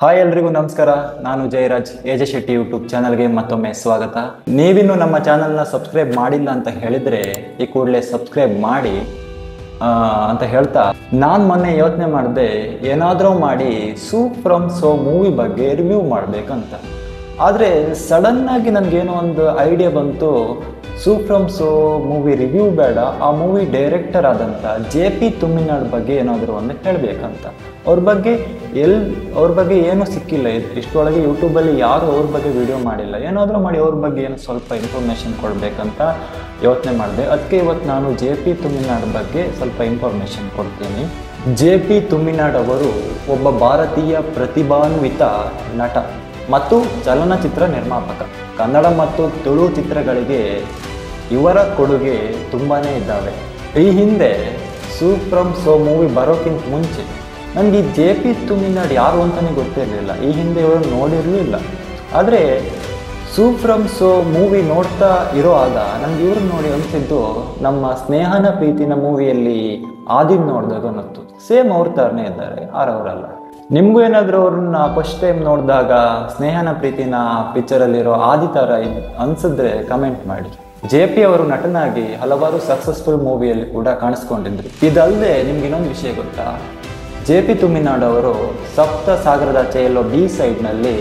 Hi ಎಲ್ರಿಗೂ ನಮಸ್ಕಾರ. ನಾನು ಜಯರಾಜ್ ಎಜೆ ಶೆಟ್ಟಿ ಯೂಟ್ಯೂಬ್ ಚಾನಲ್ಗೆ ಮತ್ತೊಮ್ಮೆ ಸ್ವಾಗತ. ನೀವಿನ್ನು ನಮ್ಮ ಚಾನಲ್ನ ಸಬ್ಸ್ಕ್ರೈಬ್ ಮಾಡಿಲ್ಲ ಅಂತ ಹೇಳಿದರೆ ಈ ಕೂಡಲೇ ಸಬ್ಸ್ಕ್ರೈಬ್ ಮಾಡಿ ಅಂತ ಹೇಳ್ತಾ, ನಾನು ಮೊನ್ನೆ ಯೋಚನೆ ಮಾಡಿದೆ ಏನಾದರೂ ಮಾಡಿ ಸೂ ಫ್ರಮ್ ಸೋ ಮೂವಿ ಬಗ್ಗೆ ರಿವ್ಯೂ ಮಾಡಬೇಕಂತ. ಆದರೆ ಸಡನ್ನಾಗಿ ನನಗೇನೋ ಒಂದು ಐಡಿಯಾ ಬಂತು, ಸೂ ಫ್ರಮ್ ಸೋ ಮೂವಿ ರಿವ್ಯೂ ಬೇಡ, ಆ ಮೂವಿ ಡೈರೆಕ್ಟರ್ ಆದಂಥ JP ತುಮ್ಮಿನಾಡ್ ಬಗ್ಗೆ ಏನಾದರೂ ಒಂದು ಹೇಳಬೇಕಂತ. ಅವ್ರ ಬಗ್ಗೆ ಏನೂ ಸಿಕ್ಕಿಲ್ಲ. ಇಷ್ಟೊಳಗೆ ಯೂಟ್ಯೂಬಲ್ಲಿ ಯಾರು ಅವ್ರ ಬಗ್ಗೆ ವಿಡಿಯೋ ಮಾಡಿಲ್ಲ. ಏನಾದರೂ ಮಾಡಿ ಅವ್ರ ಬಗ್ಗೆ ಏನು ಸ್ವಲ್ಪ ಇನ್ಫಾರ್ಮೇಷನ್ ಕೊಡಬೇಕಂತ ಯೋಚನೆ ಮಾಡಿದೆ. ಅದಕ್ಕೆ ಇವತ್ತು ನಾನು JP ತುಮ್ಮಿನಾಡ್ ಬಗ್ಗೆ ಸ್ವಲ್ಪ ಇನ್ಫಾರ್ಮೇಷನ್ ಕೊಡ್ತೀನಿ. JP ತುಮ್ಮಿನಾಡ್ ಅವರು ಒಬ್ಬ ಭಾರತೀಯ ಪ್ರತಿಭಾನ್ವಿತ ನಟ ಮತ್ತು ಚಲನಚಿತ್ರ ನಿರ್ಮಾಪಕ. ಕನ್ನಡ ಮತ್ತು ತುಳು ಚಿತ್ರಗಳಿಗೆ ಇವರ ಕೊಡುಗೆ ತುಂಬಾ ಇದ್ದಾವೆ. ಈ ಹಿಂದೆ ಸೂ ಫ್ರಮ್ ಸೋ ಮೂವಿ ಬರೋಕ್ಕಿಂತ ಮುಂಚೆ ನನಗೆ ಈ JP ತುಮ್ಮಿನಾಡ್ ಯಾರು ಅಂತಲೇ ಗೊತ್ತಿರಲಿಲ್ಲ. ಈ ಹಿಂದೆ ಇವರು ನೋಡಿರಲಿಲ್ಲ. ಆದರೆ ಸೂ ಫ್ರಮ್ ಸೋ ಮೂವಿ ನೋಡ್ತಾ ಇರೋವಾಗ ನನಗೆ ಇವ್ರು ನೋಡಿ ಅನಿಸಿದ್ದು, ನಮ್ಮ ಸ್ನೇಹನ ಪ್ರೀತಿನ ಮೂವಿಯಲ್ಲಿ ಆದಿನ್ ನೋಡಿದಾಗ ಅನ್ನಿಸ್ತು. ಸೇಮ್ ಅವ್ರ ಥರನೇ ಇದ್ದಾರೆ, ಅವರಲ್ಲ. ನಿಮಗೂ ಏನಾದರೂ ಅವ್ರನ್ನ ಫಸ್ಟ್ ಟೈಮ್ ನೋಡಿದಾಗ ಸ್ನೇಹನ ಪ್ರೀತಿನ ಪಿಕ್ಚರಲ್ಲಿರೋ ಆದಿ ಥರ ಅನಿಸಿದ್ರೆ ಕಮೆಂಟ್ ಮಾಡಿ. JP ಅವರು ನಟನಾಗಿ ಹಲವಾರು ಸಕ್ಸಸ್ಫುಲ್ ಮೂವಿಯಲ್ಲಿ ಕೂಡ ಕಾಣಿಸ್ಕೊಂಡಿದ್ರು. ಇದಲ್ಲದೆ ನಿಮ್ಗೆ ಇನ್ನೊಂದು ವಿಷಯ ಗೊತ್ತಾ, JP ತುಮ್ಮಿನಾಡ್ ಅವರು ಸಪ್ತ ಸಾಗರದಾಚೆಯಲ್ಲೋ B ಸೈಡ್ನಲ್ಲಿ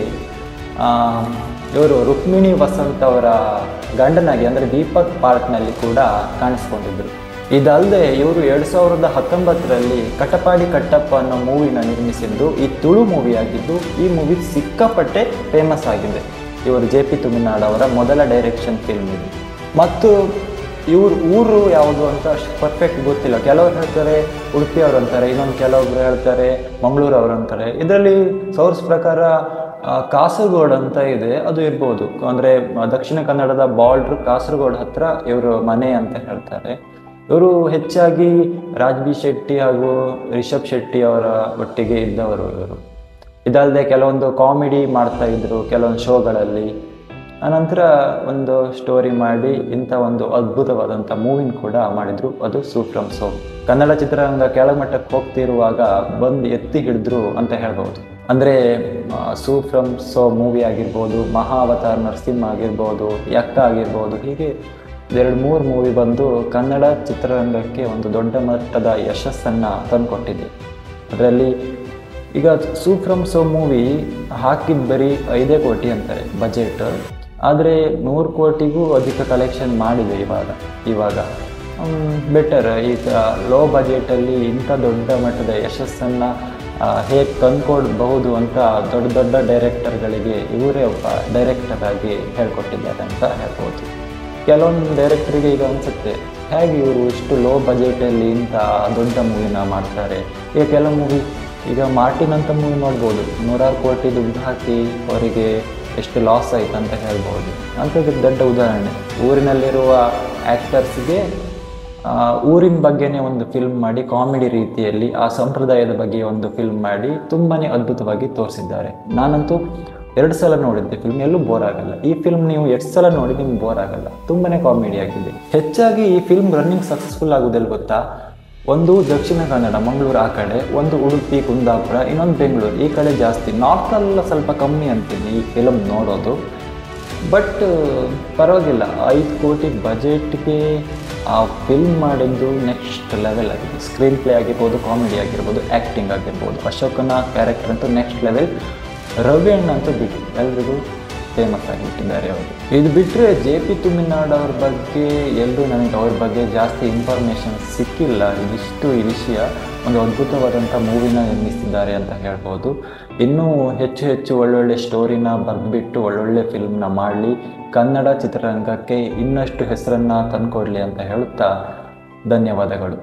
ಇವರು ರುಕ್ಮಿಣಿ ವಸಂತ್ ಅವರ ಗಂಡನಾಗಿ ಅಂದರೆ ದೀಪಕ್ ಪಾರ್ಟ್ನಲ್ಲಿ ಕೂಡ ಕಾಣಿಸ್ಕೊಂಡಿದ್ರು. ಇದಲ್ಲದೆ ಇವರು 2019ರಲ್ಲಿ ಕಟಪಾಡಿ ಕಟ್ಟಪ್ಪ ಅನ್ನೋ ಮೂವಿನ ನಿರ್ಮಿಸಿದ್ದು ಈ ತುಳು ಮೂವಿ ಆಗಿದ್ದು, ಈ ಮೂವಿ ಸಿಕ್ಕಾಪಟ್ಟೆ ಫೇಮಸ್ ಆಗಿದೆ. ಇವರು JP ತುಮ್ಮಿನಾಡ್ ಅವರ ಮೊದಲ ಡೈರೆಕ್ಷನ್ ಫಿಲ್ಮ್ ಇದು. ಮತ್ತು ಇವ್ರ ಊರು ಯಾವುದು ಅಂತ ಅಷ್ಟು ಪರ್ಫೆಕ್ಟ್ ಗೊತ್ತಿಲ್ಲ. ಕೆಲವರು ಹೇಳ್ತಾರೆ ಉಡುಪಿ ಅವರು ಅಂತಾರೆ, ಇನ್ನೊಂದು ಕೆಲವೊಬ್ರು ಹೇಳ್ತಾರೆ ಮಂಗಳೂರು ಅವರು ಅಂತಾರೆ. ಇದರಲ್ಲಿ ಸೋರ್ಸ್ ಪ್ರಕಾರ ಕಾಸರಗೋಡು ಅಂತ ಇದೆ, ಅದು ಇರ್ಬೋದು. ಅಂದರೆ ದಕ್ಷಿಣ ಕನ್ನಡದ ಬಾರ್ಡ್ರ್ ಕಾಸರಗೋಡು ಹತ್ರ ಇವರು ಮನೆ ಅಂತ ಹೇಳ್ತಾರೆ. ಇವರು ಹೆಚ್ಚಾಗಿ ರಾಜ್ ಬಿ ಶೆಟ್ಟಿ ಹಾಗೂ ರಿಷಬ್ ಶೆಟ್ಟಿ ಅವರ ಒಟ್ಟಿಗೆ ಇದ್ದವರು ಇವರು. ಇದಲ್ಲದೆ ಕೆಲವೊಂದು ಕಾಮಿಡಿ ಮಾಡ್ತಾ ಇದ್ರು ಕೆಲವೊಂದು ಶೋಗಳಲ್ಲಿ. ಆನಂತರ ಒಂದು ಸ್ಟೋರಿ ಮಾಡಿ ಇಂಥ ಒಂದು ಅದ್ಭುತವಾದಂಥ ಮೂವಿನ ಕೂಡ ಮಾಡಿದರು, ಅದು ಸೂ ಫ್ರಮ್ ಸೋ. ಕನ್ನಡ ಚಿತ್ರರಂಗ ಕೆಳಮಟ್ಟಕ್ಕೆ ಹೋಗ್ತಿರುವಾಗ ಬಂದು ಎತ್ತಿ ಹಿಡಿದ್ರು ಅಂತ ಹೇಳ್ಬೋದು. ಅಂದರೆ ಸೂ ಫ್ರಮ್ ಸೋ ಮೂವಿ ಆಗಿರ್ಬೋದು, ಮಹಾವತಾರ್ ನರಸಿಂಹ ಆಗಿರ್ಬೋದು, ಯಕ್ಕ ಆಗಿರ್ಬೋದು, ಹೀಗೆ 2-3 ಮೂವಿ ಬಂದು ಕನ್ನಡ ಚಿತ್ರರಂಗಕ್ಕೆ ಒಂದು ದೊಡ್ಡ ಮಟ್ಟದ ಯಶಸ್ಸನ್ನು ತಂದುಕೊಟ್ಟಿದೆ. ಅದರಲ್ಲಿ ಈಗ ಸೂ ಫ್ರಮ್ ಸೋ ಮೂವಿ ಹಾಕಿದ್ದು ಬರೀ 5 ಕೋಟಿ ಅಂತಾರೆ ಬಜೆಟ್. ಆದರೆ 100 ಕೋಟಿಗೂ ಅಧಿಕ ಕಲೆಕ್ಷನ್ ಮಾಡಿದೆ ಇವಾಗ ಬೆಟರ್. ಈಗ ಲೋ ಬಜೆಟಲ್ಲಿ ಇಂಥ ದೊಡ್ಡ ಮಟ್ಟದ ಯಶಸ್ಸನ್ನು ಹೇಗೆ ತಂದುಕೊಡ್ಬಹುದು ಅಂತ ದೊಡ್ಡ ದೊಡ್ಡ ಡೈರೆಕ್ಟರ್ಗಳಿಗೆ ಇವರೇ ಒಬ್ಬ ಡೈರೆಕ್ಟರ್ ಆಗಿ ಹೇಳ್ಕೊಟ್ಟಿದ್ದಾರೆ ಅಂತ ಹೇಳ್ಬೋದು. ಕೆಲವೊಂದು ಡೈರೆಕ್ಟರಿಗೆ ಈಗ ಅನಿಸುತ್ತೆ, ಹೇಗೆ ಇವರು ಇಷ್ಟು ಲೋ ಬಜೆಟಲ್ಲಿ ಇಂಥ ದೊಡ್ಡ ಮೂವಿನ ಮಾಡ್ತಾರೆ. ಈಗ ಕೆಲವು ಮೂವಿ, ಈಗ ಮಾರ್ಟಿನ್ ಅಂತ ಮೂವಿ ನೋಡ್ಬೋದು, 100 ಕೋಟಿ ದುಡ್ಡು ಹಾಕಿ ಅವರಿಗೆ ಎಷ್ಟು ಲಾಸ್ ಆಯ್ತು ಅಂತ ಹೇಳ್ಬೋದು. ಅಂಥದ್ದು ದೊಡ್ಡ ಉದಾಹರಣೆ. ಊರಿನಲ್ಲಿರುವ ಆ್ಯಕ್ಟರ್ಸ್ಗೆ ಊರಿನ ಬಗ್ಗೆನೇ ಒಂದು ಫಿಲ್ಮ್ ಮಾಡಿ ಕಾಮಿಡಿ ರೀತಿಯಲ್ಲಿ ಆ ಸಂಪ್ರದಾಯದ ಬಗ್ಗೆ ಒಂದು ಫಿಲ್ಮ್ ಮಾಡಿ ತುಂಬಾ ಅದ್ಭುತವಾಗಿ ತೋರಿಸಿದ್ದಾರೆ. ನಾನಂತೂ 2 ಸಲ ನೋಡಿದ್ದೆ ಫಿಲ್ಮ್, ಎಲ್ಲೂ ಬೋರ್ ಆಗಲ್ಲ. ಈ ಫಿಲ್ಮ್ ನೀವು 2 ಸಲ ನೋಡಿ ನಿಮ್ಗೆ ಬೋರ್ ಆಗಲ್ಲ, ತುಂಬಾ ಕಾಮಿಡಿ ಆಗಿದೆ. ಹೆಚ್ಚಾಗಿ ಈ ಫಿಲ್ಮ್ ರನ್ನಿಂಗ್ ಸಕ್ಸಸ್ಫುಲ್ ಆಗೋದಿಲ್ಲ ಗೊತ್ತಾ, ಒಂದು ದಕ್ಷಿಣ ಕನ್ನಡ ಮಂಗಳೂರು ಆ ಕಡೆ, ಒಂದು ಉಡುಪಿ ಕುಂದಾಪುರ, ಇನ್ನೊಂದು ಬೆಂಗಳೂರು ಈ ಕಡೆ ಜಾಸ್ತಿ. ನಾರ್ತಲ್ಲ ಸ್ವಲ್ಪ ಕಮ್ಮಿ ಅಂತೀನಿ ಈ ಫಿಲಮ್ ನೋಡೋದು. ಬಟ್ ಪರವಾಗಿಲ್ಲ, 5 ಕೋಟಿ ಬಜೆಟ್ಗೆ ಆ ಫಿಲ್ಮ್ ಮಾಡಿದ್ದು ನೆಕ್ಸ್ಟ್ ಲೆವೆಲ್ ಆಗಿದೆ. ಸ್ಕ್ರೀನ್ ಪ್ಲೇ ಆಗಿರ್ಬೋದು, ಕಾಮಿಡಿ ಆಗಿರ್ಬೋದು, ಆ್ಯಕ್ಟಿಂಗ್ ಆಗಿರ್ಬೋದು. ಅಶೋಕನ ಕ್ಯಾರೆಕ್ಟರ್ ಅಂತೂ ನೆಕ್ಸ್ಟ್ ಲೆವೆಲ್. ರವಿ ಅಣ್ಣ ಅಂತೂ ಬಿಟ್ಟು ಎಲ್ರಿಗೂ ಫೇಮಸ್ ಆಗಿಬಿಟ್ಟಿದ್ದಾರೆ ಅವರು. ಇದು ಬಿಟ್ಟರೆ JP ತುಮ್ಮಿನಾಡ್ ಅವ್ರ ಬಗ್ಗೆ ಎಲ್ಲರೂ ನನಗೆ ಅವ್ರ ಬಗ್ಗೆ ಜಾಸ್ತಿ ಇನ್ಫಾರ್ಮೇಷನ್ ಸಿಕ್ಕಿಲ್ಲ. ಇದಿಷ್ಟು ಈ ವಿಷಯ. ಒಂದು ಅದ್ಭುತವಾದಂಥ ಮೂವಿನ ನಿರ್ಮಿಸಿದ್ದಾರೆ ಅಂತ ಹೇಳ್ಬೋದು. ಇನ್ನೂ ಹೆಚ್ಚು ಒಳ್ಳೊಳ್ಳೆ ಸ್ಟೋರಿನ ಬರೆದುಬಿಟ್ಟು ಒಳ್ಳೊಳ್ಳೆ ಫಿಲ್ಮ್ನ ಮಾಡಲಿ, ಕನ್ನಡ ಚಿತ್ರರಂಗಕ್ಕೆ ಇನ್ನಷ್ಟು ಹೆಸರನ್ನು ತಂದುಕೊಡ್ಲಿ ಅಂತ ಹೇಳುತ್ತಾ ಧನ್ಯವಾದಗಳು.